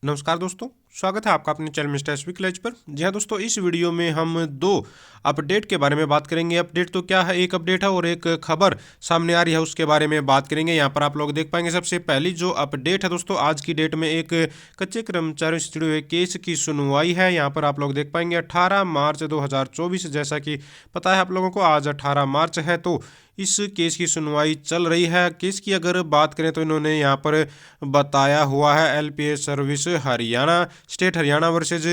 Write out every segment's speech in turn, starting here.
नमस्कार दोस्तों, स्वागत है आपका अपने चैनल मिस्टर एसवी कॉलेज पर। जी हाँ दोस्तों, इस वीडियो में हम दो अपडेट के बारे में बात करेंगे। अपडेट तो क्या है, एक अपडेट है और एक खबर सामने आ रही है, उसके बारे में बात करेंगे। यहाँ पर आप लोग देख पाएंगे सबसे पहली जो अपडेट है दोस्तों, आज की डेट में एक कच्चे कर्मचारियों से जुड़े हुए केस की सुनवाई है। यहाँ पर आप लोग देख पाएंगे 18 मार्च 2024, जैसा कि पता है आप लोगों को, आज 18 मार्च है, तो इस केस की सुनवाई चल रही है। केस की अगर बात करें तो इन्होंने यहाँ पर बताया हुआ है LPS service Haryana, state Haryana versus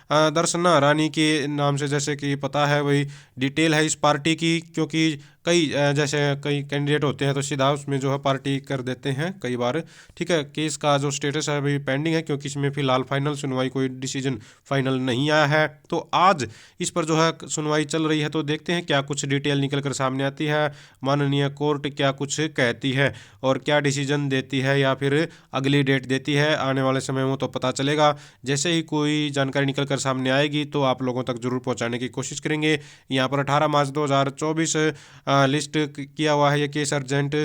Darshana Rani के नाम से, जैसे कि पता है वही डिटेल है इस पार्टी की, क्योंकि कई जैसे कई कैंडिडेट होते हैं तो सीधा उसमें जो है पार्टी कर देते हैं कई बार। ठीक है, केस का जो स्टेटस है अभी पेंडिंग है, क्योंकि इसमें फिलहाल फाइनल सुनवाई, कोई डिसीजन फाइनल नहीं आया है। तो आज इस पर जो है सुनवाई चल रही है, तो देखते हैं क्या कुछ डिटेल निकल कर सामने आती है, माननीय कोर्ट क्या कुछ कहती है और क्या डिसीजन देती है या फिर अगली डेट देती है। आने वाले समय में तो पता चलेगा। जैसे ही कोई जानकारी निकल कर सामने आएगी तो आप लोगों तक जरूर पहुंचाने की कोशिश करेंगे। यहाँ पर 18 मार्च 2024 लिस्ट किया हुआ है ये केस अर्जेंट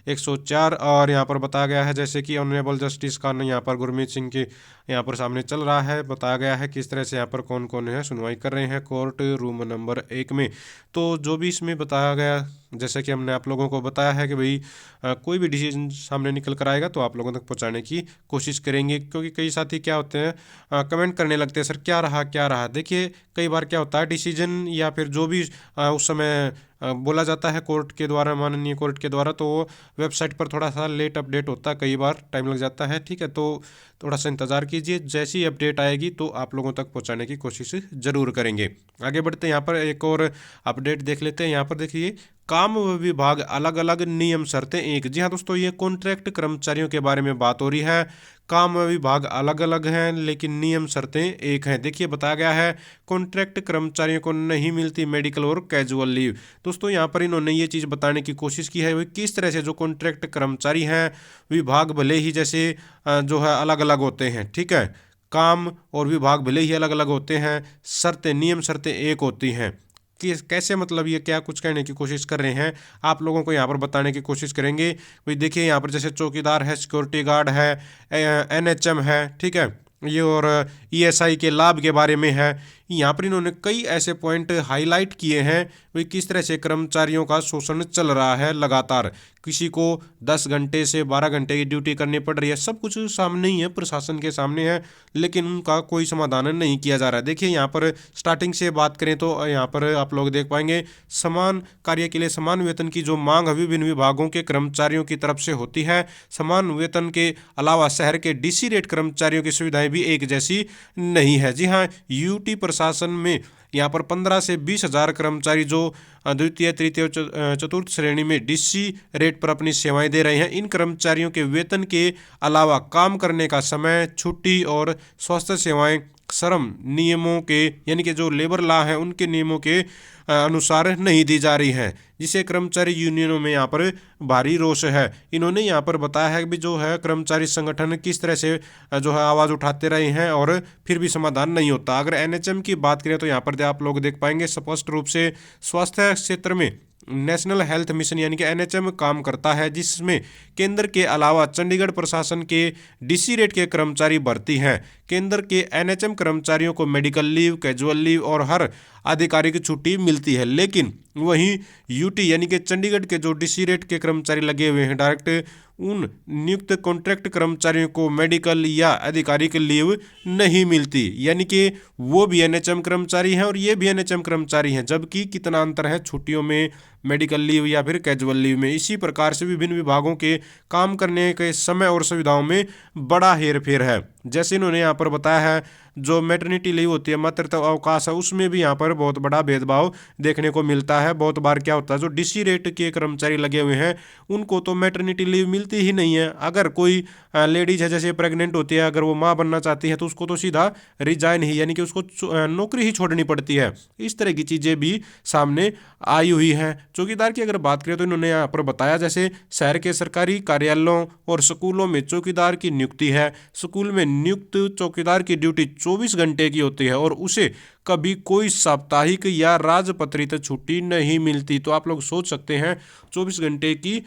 104, और यहाँ पर बताया गया है जैसे कि ऑनरेबल जस्टिस का यहाँ पर गुरमीत सिंह के यहाँ पर सामने चल रहा है, बताया गया है किस तरह से यहाँ पर कौन कौन है सुनवाई कर रहे हैं कोर्ट रूम नंबर 1 में। तो जो भी इसमें बताया गया, जैसे कि हमने आप लोगों को बताया है कि भाई कोई भी डिसीजन सामने निकल कर आएगा तो आप लोगों तक पहुंचाने की कोशिश करेंगे, क्योंकि कई साथी क्या होते हैं कमेंट करने लगते हैं, सर क्या रहा क्या रहा। देखिए कई बार क्या होता है डिसीजन या फिर जो भी उस समय बोला जाता है कोर्ट के द्वारा, माननीय कोर्ट के द्वारा, तो वो वेबसाइट पर थोड़ा सा लेट अपडेट होता है, कई बार टाइम लग जाता है। ठीक है, तो थोड़ा सा इंतज़ार कीजिए, जैसी अपडेट आएगी तो आप लोगों तक पहुंचाने की कोशिश ज़रूर करेंगे। आगे बढ़ते हैं, यहाँ पर एक और अपडेट देख लेते हैं। यहाँ पर देखिए, काम विभाग अलग अलग नियम शर्तें एक। जी हाँ दोस्तों, ये कॉन्ट्रैक्ट कर्मचारियों के बारे में बात हो रही है। काम विभाग अलग अलग हैं लेकिन नियम शर्तें एक हैं। देखिए बताया गया है कॉन्ट्रैक्ट कर्मचारियों को नहीं मिलती मेडिकल और कैजुअल लीव। दोस्तों यहाँ पर इन्होंने ये चीज़ बताने की कोशिश की है वो किस तरह से जो कॉन्ट्रैक्ट कर्मचारी हैं, विभाग भले ही जैसे जो है अलग अलग होते हैं, ठीक है, काम और विभाग भले ही अलग अलग होते हैं, शर्तें नियम शर्तें एक होती हैं। कि कैसे, मतलब ये क्या कुछ कहने की कोशिश कर रहे हैं, आप लोगों को यहाँ पर बताने की कोशिश करेंगे। भाई देखिए यहाँ पर जैसे चौकीदार है, सिक्योरिटी गार्ड है, एनएचएम है, ठीक है, ये और ईएसआई के लाभ के बारे में है। यहाँ पर इन्होंने कई ऐसे पॉइंट हाईलाइट किए हैं भाई किस तरह से कर्मचारियों का शोषण चल रहा है लगातार। किसी को 10 घंटे से 12 घंटे की ड्यूटी करनी पड़ रही है, सब कुछ सामने ही है, प्रशासन के सामने है, लेकिन उनका कोई समाधान नहीं किया जा रहा है। देखिए यहाँ पर स्टार्टिंग से बात करें तो यहाँ पर आप लोग देख पाएंगे समान कार्य के लिए समान वेतन की जो मांग विभिन्न विभागों के कर्मचारियों की तरफ से होती है। समान वेतन के अलावा शहर के डीसी रेट कर्मचारियों की सुविधाएं भी एक जैसी नहीं है। जी हाँ, यूटी प्रशासन में यहाँ पर 15 से 20 हजार कर्मचारी जो द्वितीय तृतीय और चतुर्थ श्रेणी में डीसी रेट पर अपनी सेवाएं दे रहे हैं। इन कर्मचारियों के वेतन के अलावा काम करने का समय, छुट्टी और स्वास्थ्य सेवाएं श्रम नियमों के, यानी कि जो लेबर लॉ है उनके नियमों के अनुसार नहीं दी जा रही है, जिसे कर्मचारी यूनियनों में यहाँ पर भारी रोष है। इन्होंने यहाँ पर बताया है कि जो है कर्मचारी संगठन किस तरह से जो है आवाज़ उठाते रहे हैं और फिर भी समाधान नहीं होता। अगर एनएचएम की बात करें तो यहाँ पर आप लोग देख पाएंगे स्पष्ट रूप से स्वास्थ्य क्षेत्र में नेशनल हेल्थ मिशन यानी कि एनएचएम काम करता है, जिसमें केंद्र के अलावा चंडीगढ़ प्रशासन के डीसी रेट के कर्मचारी भर्ती हैं। केंद्र के एनएचएम कर्मचारियों को मेडिकल लीव, कैजुअल लीव और हर आधिकारिक छुट्टी मिलती है, लेकिन वहीं यूटी यानी कि चंडीगढ़ के जो डीसी रेट के कर्मचारी लगे हुए हैं डायरेक्ट, उन नियुक्त कॉन्ट्रैक्ट कर्मचारियों को मेडिकल या आधिकारिक लीव नहीं मिलती, यानी कि वो भी एनएचएम कर्मचारी हैं और ये भी एनएचएम कर्मचारी हैं, जबकि कितना अंतर है छुट्टियों में, मेडिकल लीव या फिर कैजुअल लीव में। इसी प्रकार से विभिन्न विभागों के काम करने के समय और सुविधाओं में बड़ा हेरफेर है। जैसे इन्होंने यहाँ पर बताया है जो मैटरनिटी लीव होती है, मातृत्व अवकाश है, उसमें भी यहाँ पर बहुत बड़ा भेदभाव देखने को मिलता है। बहुत बार क्या होता है जो डीसी रेट के कर्मचारी लगे हुए हैं उनको तो मैटरनिटी लीव मिलती ही नहीं है। अगर कोई लेडीज है जैसे प्रेग्नेंट होती है, अगर वो माँ बनना चाहती है तो उसको तो सीधा रिजाइन ही, यानी कि उसको नौकरी ही छोड़नी पड़ती है। इस तरह की चीज़ें भी सामने आई हुई हैं। चौकीदार की अगर बात करें तो इन्होंने यहाँ पर बताया जैसे शहर के सरकारी कार्यालयों और स्कूलों में चौकीदार की नियुक्ति है। स्कूल में नियुक्त चौकीदार की ड्यूटी 24 घंटे की होती है और उसे कभी कोई साप्ताहिक या राजपत्रित छुट्टी नहीं मिलती। तो आप लोग सोच सकते हैं 24 घंटे की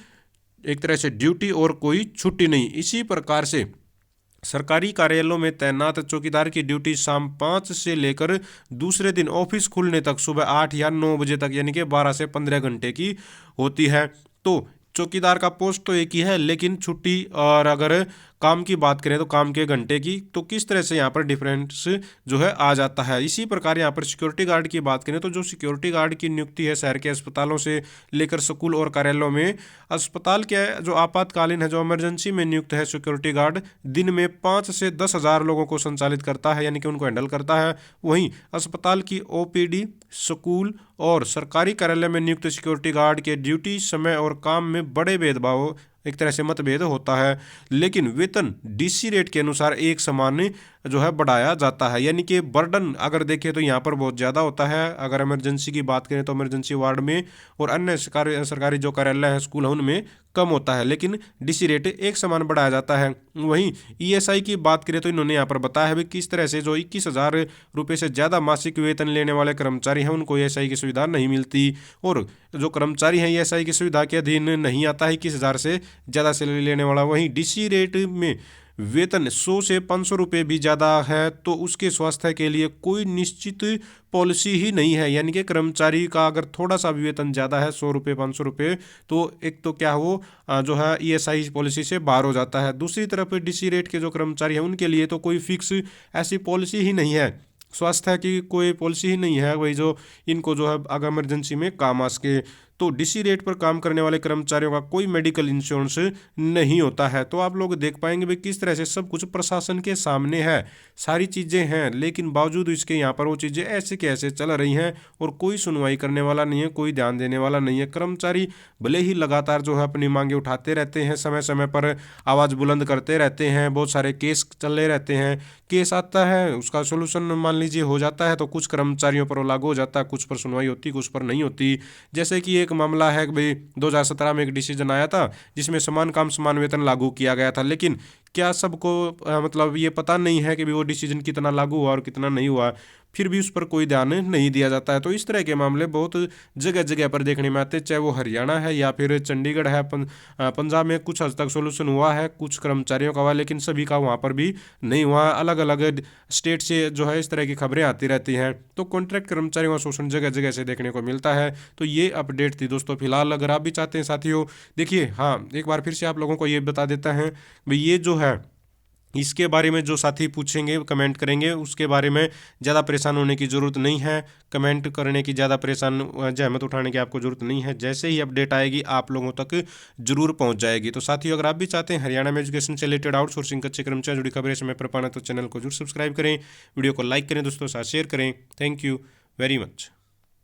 एक तरह से ड्यूटी और कोई छुट्टी नहीं। इसी प्रकार से सरकारी कार्यालयों में तैनात चौकीदार की ड्यूटी शाम 5 से लेकर दूसरे दिन ऑफिस खुलने तक सुबह 8 या 9 बजे तक, यानी कि 12 से 15 घंटे की होती है। तो चौकीदार का पोस्ट तो एक ही है, लेकिन छुट्टी और अगर काम की बात करें तो काम के घंटे की, तो किस तरह से यहाँ पर डिफरेंस जो है आ जाता है। इसी प्रकार यहाँ पर सिक्योरिटी गार्ड की बात करें तो जो सिक्योरिटी गार्ड की नियुक्ति है शहर के अस्पतालों से लेकर स्कूल और कार्यालयों में, अस्पताल के जो आपातकालीन है, जो इमरजेंसी में नियुक्त है सिक्योरिटी गार्ड, दिन में 5 से 10 हज़ार लोगों को संचालित करता है, यानी कि उनको हैंडल करता है। वहीं अस्पताल की ओपीडी, स्कूल और सरकारी कार्यालय में नियुक्त सिक्योरिटी गार्ड के ड्यूटी समय और काम में बड़े भेदभाव, एक तरह से मतभेद होता है, लेकिन वेतन डीसी रेट के अनुसार एक समान जो है बढ़ाया जाता है। यानी कि बर्डन अगर देखें तो यहाँ पर बहुत ज़्यादा होता है। अगर इमरजेंसी की बात करें तो इमरजेंसी वार्ड में और अन्य सरकारी जो कार्यालय है, स्कूल है, उनमें कम होता है, लेकिन डीसी रेट एक समान बढ़ाया जाता है। वहीं ईएसआई की बात करें तो इन्होंने यहाँ पर बताया है भी किस तरह से जो 21,000 रुपये से ज़्यादा मासिक वेतन लेने वाले कर्मचारी हैं उनको ईएसआई की सुविधा नहीं मिलती, और जो कर्मचारी हैं ईएसआई की सुविधा के अधीन नहीं आता है 21,000 से ज़्यादा सैलरी लेने वाला। वहीं डीसी रेट में वेतन 100 से 500 रुपये भी ज़्यादा है तो उसके स्वास्थ्य के लिए कोई निश्चित पॉलिसी ही नहीं है। यानी कि कर्मचारी का अगर थोड़ा सा भी वेतन ज़्यादा है, 100 रुपये 500 रुपये, तो एक तो क्या वो जो है ईएसआई पॉलिसी से बाहर हो जाता है। दूसरी तरफ डीसी रेट के जो कर्मचारी हैं उनके लिए तो कोई फिक्स ऐसी पॉलिसी ही नहीं है, स्वास्थ्य की कोई पॉलिसी ही नहीं है, वही जो इनको जो है अगर इमरजेंसी में काम आ सके। तो डीसी रेट पर काम करने वाले कर्मचारियों का कोई मेडिकल इंश्योरेंस नहीं होता है। तो आप लोग देख पाएंगे भी किस तरह से सब कुछ प्रशासन के सामने है, सारी चीज़ें हैं, लेकिन बावजूद इसके यहाँ पर वो चीज़ें ऐसे के ऐसे चल रही हैं और कोई सुनवाई करने वाला नहीं है, कोई ध्यान देने वाला नहीं है। कर्मचारी भले ही लगातार जो है अपनी मांगे उठाते रहते हैं, समय समय पर आवाज़ बुलंद करते रहते हैं, बहुत सारे केस चले रहते हैं, केस आता है उसका सोल्यूशन मान लीजिए हो जाता है तो कुछ कर्मचारियों पर वो लागू हो जाता है, कुछ पर सुनवाई होती, कुछ पर नहीं होती। जैसे कि एक मामला है कि भाई 2017 में एक डिसीजन आया था जिसमें समान काम समान वेतन लागू किया गया था, लेकिन क्या सबको मतलब ये पता नहीं है कि भी वो डिसीजन कितना लागू हुआ और कितना नहीं हुआ, फिर भी उस पर कोई ध्यान नहीं दिया जाता है। तो इस तरह के मामले बहुत जगह जगह पर देखने में आते हैं, चाहे वो हरियाणा है या फिर चंडीगढ़ है, पंजाब में कुछ हद तक सोल्यूशन हुआ है, कुछ कर्मचारियों का हुआ, लेकिन सभी का वहाँ पर भी नहीं हुआ। अलग अलग स्टेट से जो है इस तरह की खबरें आती रहती हैं। तो कॉन्ट्रैक्ट कर्मचारियों का शोषण जगह जगह से देखने को मिलता है। तो ये अपडेट थी दोस्तों। फिलहाल अगर आप भी चाहते हैं साथियों, देखिए हाँ, एक बार फिर से आप लोगों को ये बता देता है भाई, ये जो है इसके बारे में जो साथी पूछेंगे कमेंट करेंगे उसके बारे में ज़्यादा परेशान होने की ज़रूरत नहीं है, कमेंट करने की ज़्यादा परेशान जहमत उठाने की आपको ज़रूरत नहीं है। जैसे ही अपडेट आएगी आप लोगों तक जरूर पहुंच जाएगी। तो साथियों, अगर आप भी चाहते हैं हरियाणा में एजुकेशन से रिलेटेड आउटसोर्सिंग कच्चे कर्मचारी जुड़ी खबरें समय पर पाना तो चैनल को जरूर सब्सक्राइब करें, वीडियो को लाइक करें, दोस्तों के साथ शेयर करें। Thank you very much.